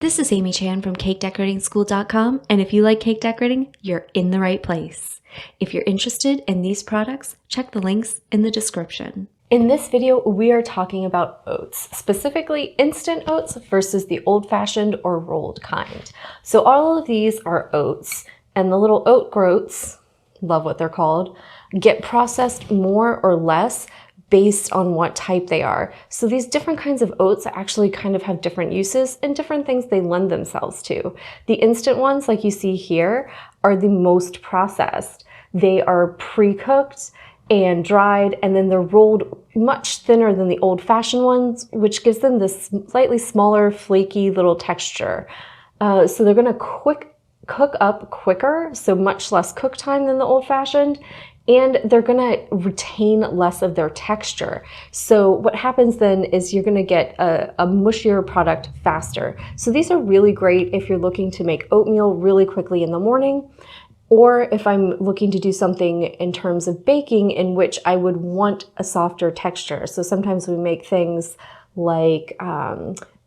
This is Amy Chan from CakeDecoratingSchool.com, and if you like cake decorating, you're in the right place. If you're interested in these products, check the links in the description. In this video, we are talking about oats, specifically instant oats versus the old-fashioned or rolled kind. So all of these are oats, and the little oat groats, love what they're called, get processed more or less based on what type they are. So these different kinds of oats actually kind of have different uses and different things they lend themselves to. The instant ones, like you see here, are the most processed. They are pre-cooked and dried, and then they're rolled much thinner than the old-fashioned ones, which gives them this slightly smaller, flaky little texture. So they're gonna cook up quicker, so much less cook time than the old-fashioned, and they're gonna retain less of their texture. So what happens then is you're gonna get a mushier product faster. So these are really great if you're looking to make oatmeal really quickly in the morning, or if I'm looking to do something in terms of baking in which I would want a softer texture. So sometimes we make things like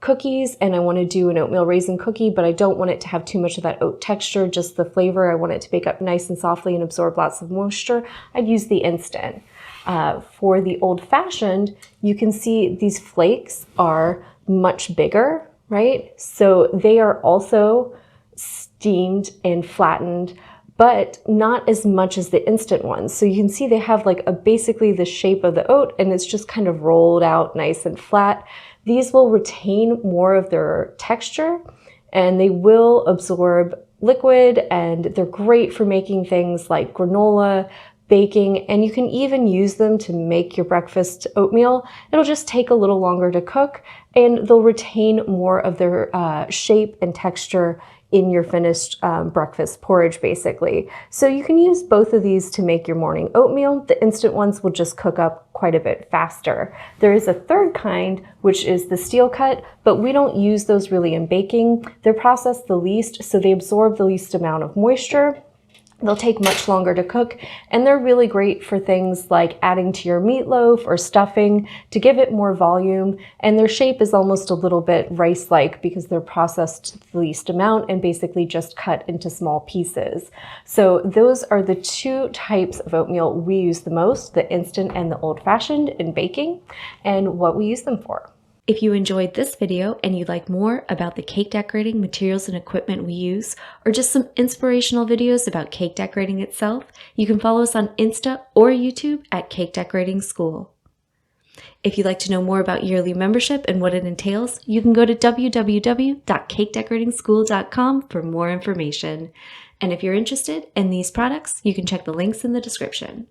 cookies, and I want to do an oatmeal raisin cookie, but I don't want it to have too much of that oat texture, just the flavor. I want it to bake up nice and softly and absorb lots of moisture. I'd use the instant. For the old-fashioned, you can see these flakes are much bigger, right? So they are also steamed and flattened, but not as much as the instant ones. So you can see they have like basically the shape of the oat, and it's just kind of rolled out nice and flat. These will retain more of their texture, and they will absorb liquid, and they're great for making things like granola, baking, and you can even use them to make your breakfast oatmeal. It'll just take a little longer to cook, and they'll retain more of their shape and texture in your finished breakfast porridge, basically. So you can use both of these to make your morning oatmeal. The instant ones will just cook up quite a bit faster. There is a third kind, which is the steel cut, but we don't use those really in baking. They're processed the least, so they absorb the least amount of moisture. They'll take much longer to cook, and they're really great for things like adding to your meatloaf or stuffing to give it more volume, and their shape is almost a little bit rice-like because they're processed the least amount and basically just cut into small pieces. So those are the two types of oatmeal we use the most, the instant and the old-fashioned in baking, and what we use them for. If you enjoyed this video and you'd like more about the cake decorating materials and equipment we use, or just some inspirational videos about cake decorating itself, you can follow us on Insta or YouTube at Cake Decorating School. If you'd like to know more about yearly membership and what it entails, you can go to www.cakedecoratingschool.com for more information. And if you're interested in these products, you can check the links in the description.